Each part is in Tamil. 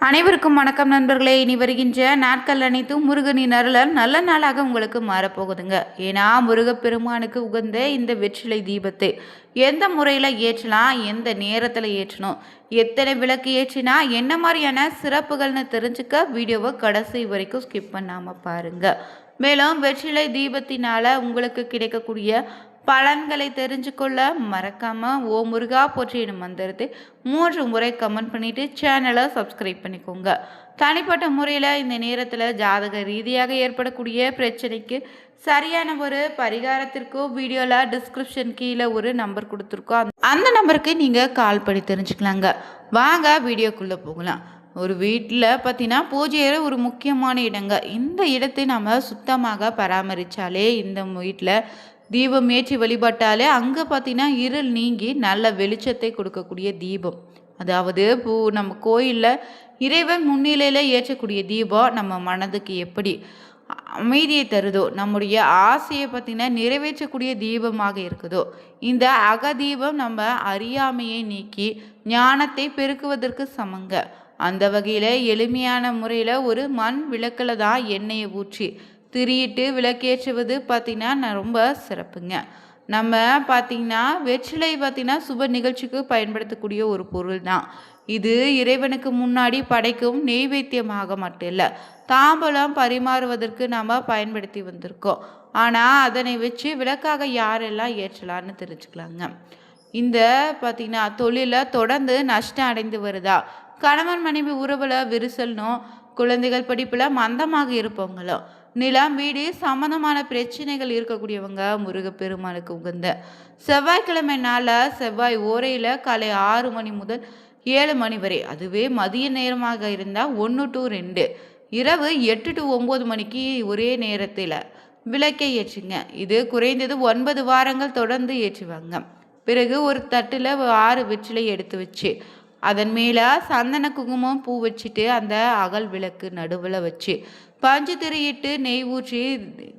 அனைவருக்கும் வணக்கம் நண்பர்களே. இனி வருகின்ற நாட்கள் அனைத்தும் முருகனின் அருளால் நல்ல நாளாக உங்களுக்கு மாறப்போகுதுங்க. ஏன்னா முருகப்பெருமானுக்கு உகந்த இந்த வெற்றிலை தீபத்தை எந்த முறையில் ஏற்றலாம், எந்த நேரத்தில் ஏற்றணும், எத்தனை விளக்கு ஏற்றினா என்ன மாதிரியான சிறப்புகள்னு தெரிஞ்சுக்க வீடியோவை கடைசி வரைக்கும் ஸ்கிப் பண்ணாமல் பாருங்கள். மேலும் வெற்றிலை தீபத்தினால் உங்களுக்கு கிடைக்கக்கூடிய பலன்களை தெரிஞ்சுக்கொள்ள மறக்காம ஓ முருகா போற்றி எனும் மந்திரத்தை 3 முறை கமெண்ட் பண்ணிட்டு சேனலை சப்ஸ்கிரைப் பண்ணிக்கோங்க. தனிப்பட்ட முறையில் இந்த நேரத்தில் ஜாதக ரீதியாக ஏற்படக்கூடிய பிரச்சனைக்கு சரியான ஒரு பரிகாரத்திற்கோ வீடியோவில் டிஸ்கிரிப்ஷன் கீழே ஒரு நம்பர் கொடுத்துருக்கோம். அந்த நம்பருக்கு நீங்கள் கால் பண்ணி தெரிஞ்சுக்கலாங்க. வாங்க வீடியோக்குள்ளே போகலாம். ஒரு வீட்டில் பார்த்தீங்கன்னா பூஜை ஒரு முக்கியமான இடங்க. இந்த இடத்தை நம்ம சுத்தமாக பராமரித்தாலே, இந்த வீட்டில் தீபம் ஏற்றி வழிபட்டாலே அங்கே பார்த்தீங்கன்னா இருள் நீங்கி நல்ல வெளிச்சத்தை கொடுக்கக்கூடிய தீபம். அதாவது நம்ம கோயிலில் இறைவன் முன்னிலையில் ஏற்றக்கூடிய தீபம் நம்ம மனதுக்கு எப்படி அமைதியை தருதோ, நம்முடைய ஆசையை பார்த்தீங்கன்னா நிறைவேற்றக்கூடிய தீபமாக இருக்குதோ, இந்த அகதீபம் நம்ம அறியாமையை நீக்கி ஞானத்தை பெருக்குவதற்கு சமங்க. அந்த வகையில் எளிமையான முறையில் ஒரு மண் விளக்கில் தான் எண்ணெயை ஊற்றி திரியிட்டு விளக்கேற்றுவது பார்த்திங்கன்னா ரொம்ப சிறப்புங்க. நம்ம பார்த்திங்கன்னா வெற்றிலை பார்த்திங்கன்னா சுப நிகழ்ச்சிக்கு பயன்படுத்தக்கூடிய ஒரு பொருள் தான். இது இறைவனுக்கு முன்னாடி படைக்கும் நெய்வேத்தியமாக மட்டும் இல்லை, தாம்பலம் பரிமாறுவதற்கு நாம் பயன்படுத்தி வந்திருக்கோம். ஆனால் அதனை வச்சு விளக்காக யாரெல்லாம் ஏற்றலான்னு தெரிஞ்சுக்கலாங்க. இந்த பார்த்திங்கன்னா தொழிலை தொடர்ந்து நஷ்டம் அடைந்து வருதா, கணவன் மனைவி உறவில் விரிசல்னும், குழந்தைகள் படிப்பில் மந்தமாக இருப்பவங்களோ, நிலம் வீடு சம்பந்தமான பிரச்சனைகள் இருக்கக்கூடியவங்க முருகப்பெருமானுக்கு உகந்த செவ்வாய்க்கிழமை நாளில் செவ்வாய் ஓரையில் காலை 6 மணி முதல் 7 மணி வரை, அதுவே மதிய நேரமாக இருந்தால் 1 to 2, இரவு 8 to 9 மணிக்கு ஒரே நேரத்தில் விளக்கை ஏற்றுங்க. இது குறைந்தது 9 வாரங்கள் தொடர்ந்து ஏற்றுவாங்க. பிறகு ஒரு தட்டில் 6 வெற்றிலை எடுத்து வச்சு அதன் மேலே சந்தன குங்குமம் பூ வச்சுட்டு அந்த அகல் விளக்கு நடுவில் வச்சு பஞ்சு திரியிட்டு நெய் ஊற்றி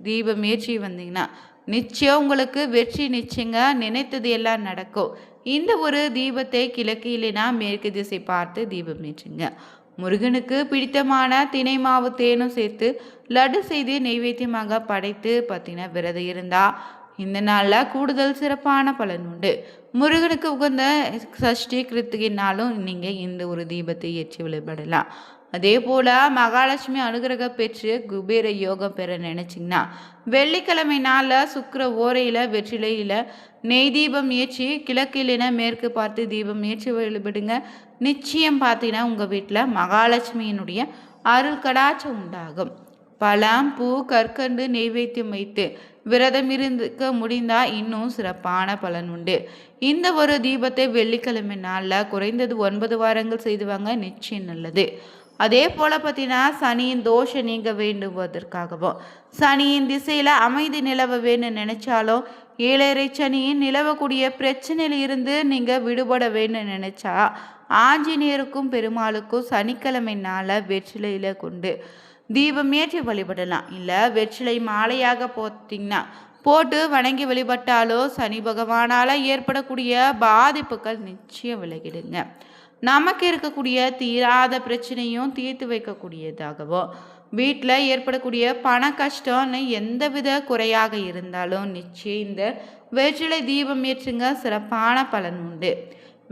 தீபம் ஏற்றி வந்தீங்கன்னா நிச்சயம் உங்களுக்கு வெற்றி நிச்சயங்க. நினைத்தது எல்லாம் நடக்கும். இந்த ஒரு தீபத்தை கிழக்கு இல்லைனா மேற்கு திசை பார்த்து தீபம் ஏற்றுங்க. முருகனுக்கு பிடித்தமான தினை மாவு தேனும் சேர்த்து லட்டு செய்து நெய்வேத்தியமாக படைத்து பார்த்தீங்கன்னா விரதம் இருந்தால் இந்த நாளில் கூடுதல் சிறப்பான பலன் உண்டு. முருகனுக்கு உகந்த சஷ்டி கிருத்திகினாலும் நீங்கள் இந்த ஒரு தீபத்தை ஏற்றி வழிபடலாம். அதே போல் மகாலட்சுமி அனுகிரக பெற்று குபேர யோகம் பெற நினச்சிங்கன்னா வெள்ளிக்கிழமை நாளில் சுக்கிர ஓரையில் வெற்றிலையில் நெய் தீபம் ஏற்றி கிழக்கு இல்லைன்னா மேற்கு பார்த்து தீபம் ஏற்றி வழிபடுங்க. நிச்சயம் பார்த்தீங்கன்னா உங்கள் வீட்டில் மகாலட்சுமியினுடைய அருள் கடாட்சம் உண்டாகும். பழம் பூ கற்கண்டு நெய்வேத்தியம் வைத்து விரதம் இருந்துக்க முடிந்தால் இன்னும் சிறப்பான பலன் உண்டு. இந்த ஒரு தீபத்தை வெள்ளிக்கிழமை நாளில் குறைந்தது 9 வாரங்கள் செய்துவாங்க, நிச்சயம் நல்லது. அதே போல் பார்த்தீங்கன்னா சனியின் தோஷம் நீங்க வேண்டுவதற்காகவும், சனியின் திசையில் அமைதி நிலவ வேணும்னு நினைச்சாலும், 7.5 சனியின் நிலவக்கூடிய பிரச்சனையில் இருந்து நீங்கள் விடுபட வேணும்னு நினைச்சா ஆஞ்சநேயருக்கும் பெருமாளுக்கும் சனிக்கிழமை நாளில் வெற்றிலையில் கொண்டு தீபம் ஏற்றி வழிபடலாம். இல்லை வெற்றிலை மாலையாக போட்டு வணங்கி வழிபட்டாலோ சனி பகவானால் ஏற்படக்கூடிய பாதிப்புகள் நிச்சயம் விலகிடுங்க. நமக்கு இருக்கக்கூடிய தீராத பிரச்சனையும் தீர்த்து வைக்கக்கூடியதாகவோ, வீட்டில் ஏற்படக்கூடிய பண கஷ்டம்னு எந்தவித குறையாக இருந்தாலும் நிச்சயம் இந்த வெற்றிலை தீபம் ஏற்றுங்க, சிறப்பான பலன் உண்டு.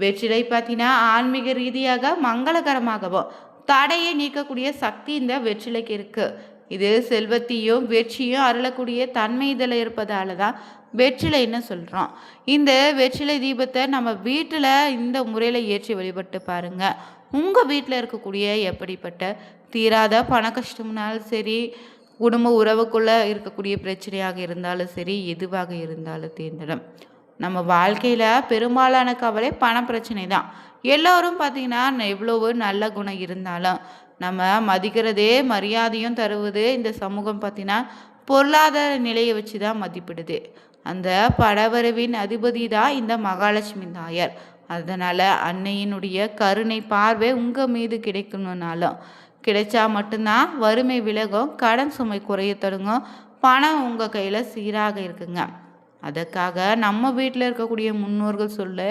வெற்றிலை பார்த்தீங்கன்னா ஆன்மீக ரீதியாக மங்களகரமாகவும் தடையை நீக்கக்கூடிய சக்தி இந்த வெற்றிலைக்கு இருக்கு. இது செல்வத்தையும் வெற்றியும் அருளக்கூடிய தன்மை இதில் இருப்பதால தான் வெற்றிலைன்னு சொல்கிறோம். இந்த வெற்றிலை தீபத்தை நம்ம வீட்டில் இந்த முறையில் ஏற்றி வழிபட்டு பாருங்க. உங்கள் வீட்டில் இருக்கக்கூடிய எப்படிப்பட்ட தீராத பண கஷ்டம்னாலும் சரி, குடும்ப உறவுக்குள்ளே இருக்கக்கூடிய பிரச்சனையாக இருந்தாலும் சரி, எதுவாக இருந்தாலும் தேர்ந்திடும். நம்ம வாழ்க்கையில் பெரும்பாலான கவலை பண பிரச்சனை தான். எல்லோரும் பார்த்திங்கன்னா எவ்வளவு நல்ல குணம் இருந்தாலும் நம்ம மதிக்கிறதே மரியாதையும் தருவது இந்த சமூகம் பார்த்திங்கன்னா பொருளாதார நிலையை வச்சு தான் மதிப்பிடுது. அந்த படவரவின் அதிபதி தான் இந்த மகாலட்சுமி தாயார். அதனால் அன்னையினுடைய கருணை பார்வை உங்கள் மீது கிடைக்கணுன்னாலும் கிடைச்சா மட்டும்தான் வறுமை விலகும், கடன் சுமை குறைய தொடங்கும், பணம் உங்கள் கையில் சீராக இருக்குங்க. அதற்காக நம்ம வீட்டில் இருக்கக்கூடிய முன்னோர்கள் சொல்ல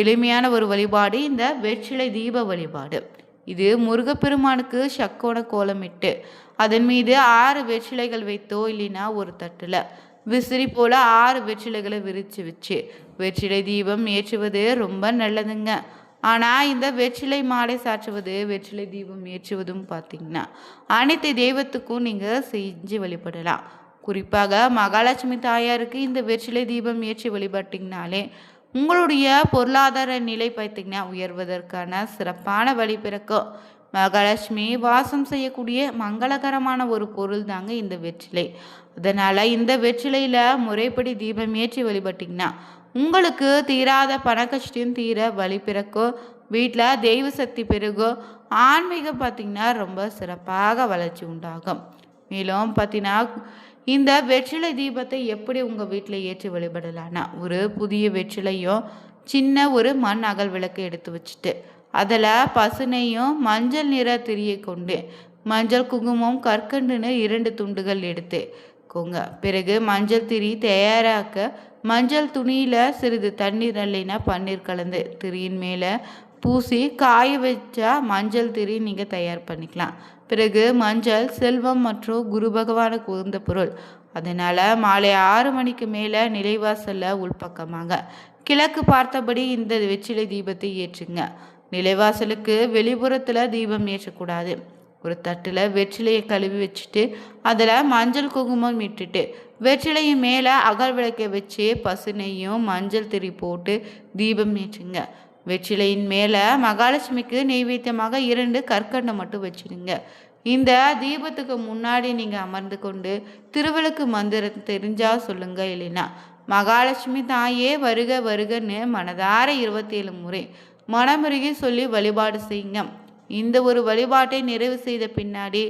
எளிமையான ஒரு வழிபாடு இந்த வெற்றிலை தீப வழிபாடு. இது முருகப்பெருமானுக்கு சக்கோண கோலமிட்டு அதன் மீது 6 வெற்றிலைகள் வைத்தோ இல்லைன்னா ஒரு தட்டில் விசிறி போல 6 வெற்றிலைகளை விரித்து வச்சு வெற்றிலை தீபம் ஏற்றுவது ரொம்ப நல்லதுங்க. ஆனால் இந்த வெற்றிலை மாலை சாற்றுவது வெற்றிலை தீபம் ஏற்றுவதும் பார்த்தீங்கன்னா அனைத்து தெய்வத்துக்கும் நீங்கள் செஞ்சு வழிபடலாம். குறிப்பாக மகாலட்சுமி தாயாருக்கு இந்த வெற்றிலை தீபம் ஏற்றி வழிபட்டிங்கனாலே உங்களுடைய பொருளாதார நிலை பார்த்தீங்கன்னா உயர்வதற்கான சிறப்பான வழி பிறக்கும். மகாலட்சுமி வாசம் செய்யக்கூடிய மங்களகரமான ஒரு பொருள் தாங்க இந்த வெற்றிலை. அதனால் இந்த வெற்றிலையில் முறைப்படி தீபம் ஏற்றி வழிபட்டிங்கன்னா உங்களுக்கு தீராத பணக்கஷ்டம் தீர வழி பிறக்கும். வீட்டில் தெய்வ சக்தி பெருகும். ஆன்மீகம் பார்த்திங்கன்னா ரொம்ப சிறப்பாக வளர்ச்சி உண்டாகும். மேலும் பார்த்தீங்கன்னா இந்த வெற்றிலை தீபத்தை எப்படி உங்கள் வீட்டில் ஏற்றி வழிபடலான்னா ஒரு புதிய வெற்றிலையும் சின்ன ஒரு மண் அகல் விளக்கு எடுத்து வச்சுட்டு அதில் பசுனையும் மஞ்சள் நிற திரியை கொண்டு மஞ்சள் குங்குமம் கற்கண்டுன்னு 2 துண்டுகள் எடுத்து கொங்க. பிறகு மஞ்சள் திரி தயாராக்க மஞ்சள் துணியில் சிறிது தண்ணீர் இல்லைன்னா பன்னீர் கலந்து திரியின் மேலே பூசி காய வச்சா மஞ்சள் திரி நீங்கள் தயார் பண்ணிக்கலாம். பிறகு மஞ்சள் செல்வம் மற்றும் குரு பகவானுக்கு உகந்த பொருள். அதனால் மாலை 6 மணிக்கு மேலே நிலைவாசலில் உள்பக்கமாக கிழக்கு பார்த்தபடி இந்த வெற்றிலை தீபத்தை ஏற்றுங்க. நிலைவாசலுக்கு வெளிப்புறத்தில் தீபம் ஏற்றக்கூடாது. ஒரு தட்டில் வெற்றிலையை கழுவி வச்சுட்டு அதில் மஞ்சள் குங்குமம் இட்டுட்டு வெற்றிலையும் மேலே அகல் விளக்கை வச்சு பசுனையும் மஞ்சள் திரி போட்டு தீபம் ஏற்றுங்க. வெற்றிலையின் மேலே மகாலட்சுமிக்கு நெய்வேத்தியமாக 2 கற்கண்டை மட்டும் வச்சுடுங்க. இந்த தீபத்துக்கு முன்னாடி நீங்கள் அமர்ந்து கொண்டு திருவிளக்கு மந்திரம் தெரிஞ்சால் சொல்லுங்க. இல்லைன்னா மகாலட்சுமி தாயே வருக வருகன்னு மனதார 27 முறை மனமுருகி சொல்லி வழிபாடு செய்யுங்க. இந்த ஒரு வழிபாட்டை நிறைவு செய்த பின்னாடி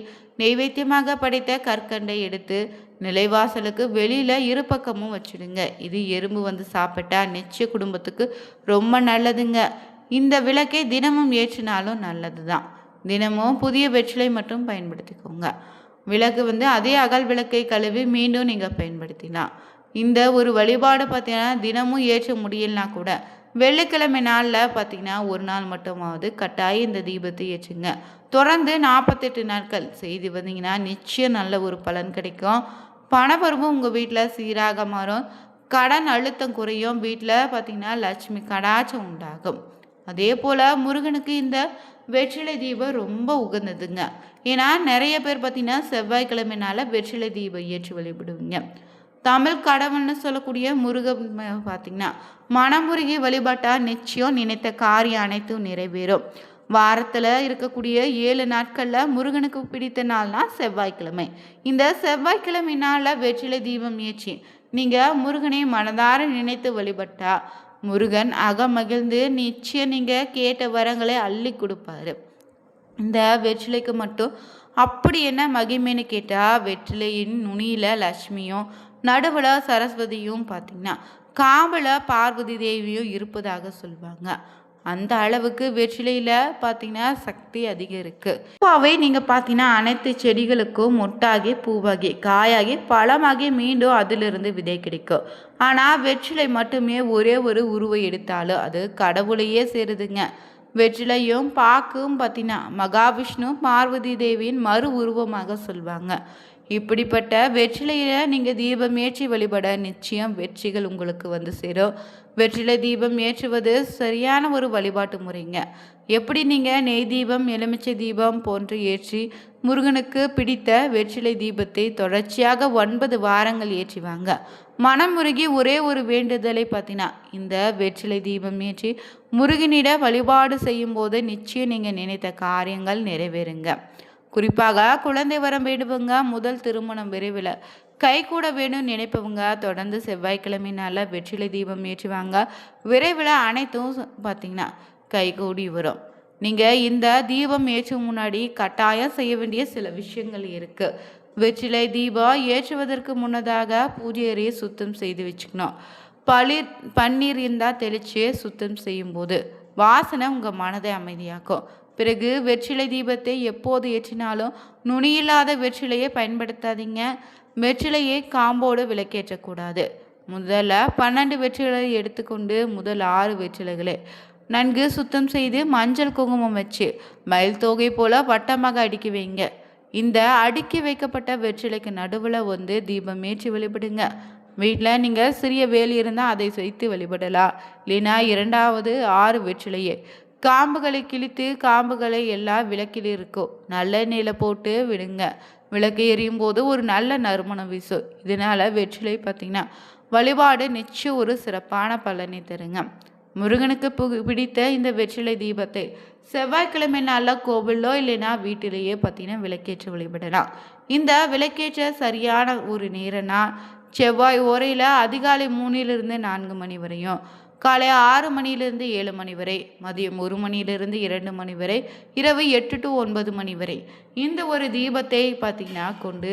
நெய்வேத்தியமாக படைத்த கற்கண்டை எடுத்து நிலைவாசலுக்கு வெளியில் 2 பக்கமும் வச்சுடுங்க. இது எறும்பு வந்து சாப்பிட்டா நிச்சய குடும்பத்துக்கு ரொம்ப நல்லதுங்க. இந்த விளக்கை தினமும் ஏற்றினாலும் நல்லது தான். தினமும் புதிய வெற்றிலை மட்டும் பயன்படுத்திக்கோங்க. விளக்கு வந்து அதே அகல் விளக்கை கழுவி மீண்டும் நீங்கள் பயன்படுத்தினா இந்த ஒரு வழிபாடு பார்த்தீங்கன்னா தினமும் ஏற்ற முடியலனா கூட வெள்ளிக்கிழமை நாளில் பார்த்தீங்கன்னா ஒரு நாள் மட்டுமாவது கட்டாயம் இந்த தீபத்தை ஏற்றுங்க. தொடர்ந்து 48 நாட்கள் செய்து வந்தீங்கன்னா நிச்சயம் நல்ல ஒரு பலன் கிடைக்கும். பணவரவும் உங்கள் வீட்டில் சீராக மாறும். கடன் அழுத்தம் குறையும். வீட்டில் பார்த்தீங்கன்னா லட்சுமி கடாட்சம் உண்டாகும். அதே போல் முருகனுக்கு இந்த வெற்றிலை தீபம் ரொம்ப உகந்ததுங்க. ஏன்னா நிறைய பேர் பார்த்தீங்கன்னா செவ்வாய்க்கிழமைனால வெற்றிலை தீபம் ஏற்றி வழிபடுவீங்க. தமிழ் கடவுள்னு சொல்லக்கூடிய முருகன் பார்த்தீங்கன்னா மனமுருகி வழிபாட்டால் நிச்சயம் நினைத்த காரியம் அனைத்தும் நிறைவேறும். வாரத்தில் இருக்கக்கூடிய 7 நாட்களில் முருகனுக்கு பிடித்த நாள்னா செவ்வாய்க்கிழமை. இந்த செவ்வாய்க்கிழமை நாளில் வெற்றிலை தீபம் ஏற்றி நீங்கள் முருகனை மனதார நினைத்து வழிபட்டா முருகன் அகமகிழ்ந்து நிச்சயம் நீங்கள் கேட்ட வரங்களை அள்ளி கொடுப்பாரு. இந்த வெற்றிலைக்கு மட்டும் அப்படி என்ன மகிமைன்னு கேட்டால் வெற்றிலையின் நுனியில் லட்சுமியும் நடுவில் சரஸ்வதியும் பார்த்திங்கன்னா காவல பார்வதி தேவியும் இருப்பதாக சொல்லுவாங்க. அந்த அளவுக்கு வெற்றிலையில் பார்த்தீங்கன்னா சக்தி அதிகம் இருக்குது. பூவாகவே நீங்கள் பார்த்தீங்கன்னா அனைத்து செடிகளுக்கும் மொட்டாகி பூவாகி காயாகி பழமாகி மீண்டும் அதிலிருந்து விதை கிடைக்கும். ஆனால் வெற்றிலை மட்டுமே ஒரே ஒரு உருவை எடுத்தாலும் அது கடவுளையே சேருதுங்க. வெற்றிலையும் பாக்கும் பார்த்தீங்கன்னா மகாவிஷ்ணு பார்வதி தேவியின் மறு உருவமாக சொல்லுவாங்க. இப்படிப்பட்ட வெற்றிலையில் நீங்கள் தீபம் ஏற்றி வழிபட நிச்சயம் வெற்றிகள் உங்களுக்கு வந்து சேரும். வெற்றிலை தீபம் ஏற்றுவது சரியான ஒரு வழிபாட்டு முறைங்க. எப்படி நீங்கள் நெய் தீபம் எலுமிச்சை தீபம் போன்று ஏற்றி முருகனுக்கு பிடித்த வெற்றிலை தீபத்தை தொடர்ச்சியாக 9 வாரங்கள் ஏற்றிவாங்க. மனமுருகி ஒரே ஒரு வேண்டுதலை பார்த்தீங்கன்னா இந்த வெற்றிலை தீபம் ஏற்றி முருகனிட வழிபாடு செய்யும் போது நிச்சயம் நீங்கள் நினைத்த காரியங்கள் நிறைவேறுங்க. குறிப்பாக குழந்தை வரம் வேண்டுவங்க, முதல் திருமணம் விரைவில் கைகூட வேணும் நினைப்பவங்க தொடர்ந்து செவ்வாய்க்கிழமைனால வெற்றிலை தீபம் ஏற்றுவாங்க. விரைவில் அனைத்தும் பார்த்திங்கன்னா கைகூடி வரும். நீங்கள் இந்த தீபம் ஏற்றும் முன்னாடி கட்டாயம் செய்ய வேண்டிய சில விஷயங்கள் இருக்குது. வெற்றிலை தீபம் ஏற்றுவதற்கு முன்னதாக பூஜை அறையை சுத்தம் செய்து வச்சுக்கணும். பன்னீர் இருந்தால் தெளித்து சுத்தம் செய்யும்போது வாசனை உங்கள் மனதை அமைதியாக்கும். பிறகு வெற்றிலை தீபத்தை எப்போது ஏற்றினாலும் நுனியில்லாத வெற்றிலையை பயன்படுத்தாதீங்க. வெற்றிலையை காம்போடு விளக்கேற்றக்கூடாது. முதல்ல 12 வெற்றிலை எடுத்துக்கொண்டு முதல் 6 வெற்றிலைகளை நன்கு சுத்தம் செய்து மஞ்சள் குங்குமம் வச்சு மயில் தொகை போல் வட்டமாக அடுக்கி வைங்க. இந்த அடுக்கி வைக்கப்பட்ட வெற்றிலைக்கு நடுவில் தீபம் ஏற்றி வழிபடுங்க. வீட்டில் நீங்கள் சிறிய வேலி இருந்தால் அதை வைத்து வழிபடலாம். இல்லைனா 2வது 6 வெற்றிலையே காம்புகளை கிழித்து காம்புகளை எல்லாம் விளக்கில் இருக்கும் நல்லெண்ணெயில் போட்டு விடுங்க. விளக்கு எரியும் போது ஒரு நல்ல நறுமணம் வீசும். இதனால் வெற்றிலை பார்த்திங்கன்னா வழிபாடு நிச்சயம் ஒரு சிறப்பான பலனை தருங்க. முருகனுக்கு பிடித்த இந்த வெற்றிலை தீபத்தை செவ்வாய்க்கிழமை நாளில் கோவிலோ இல்லைன்னா வீட்டிலேயே பார்த்தீங்கன்னா விளக்கேற்ற வழிபடலாம். இந்த விளக்கேற்ற சரியான ஒரு நேரம்னா செவ்வாய் ஓரையில் அதிகாலை 3லிருந்து 4 மணி வரையும், காலை 6 மணியிலிருந்து 7 மணி வரை, மதியம் 1 மணியிலிருந்து 2 மணி வரை, இரவு 8 to 9 மணி வரை இந்த ஒரு தீபத்தை பார்த்தீங்கன்னா கொண்டு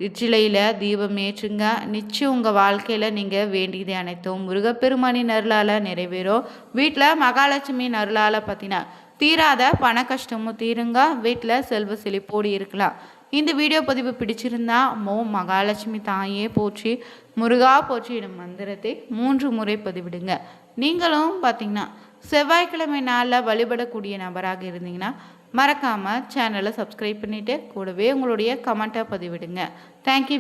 வெற்றிலையில் தீபம் ஏற்றுங்க. நிச்சயம் உங்கள் வாழ்க்கையில் நீங்கள் வேண்டியது அனைத்தும் முருகப்பெருமானின் அருளால் நிறைவேறும். வீட்டில் மகாலட்சுமி அருளால் பார்த்தீங்கன்னா தீராத பண கஷ்டமும் தீருங்க. வீட்டில் செல்வ செழிப்போடு இருக்கலாம். இந்த வீடியோ பதிவு பிடிச்சிருந்தா மகாலட்சுமி தாயே போற்றி முருகா போற்றி எனும் மந்திரத்தை 3 முறை பதிவிடுங்க. நீங்களும் பார்த்தீங்கன்னா செவ்வாய்க்கிழமை நாளில் வழிபடக்கூடிய நபராக இருந்தீங்கன்னா மறக்காமல் சேனலை சப்ஸ்கிரைப் பண்ணிவிட்டு கூடவே உங்களுடைய கமெண்ட்டை பதிவிடுங்க. தேங்க்யூ.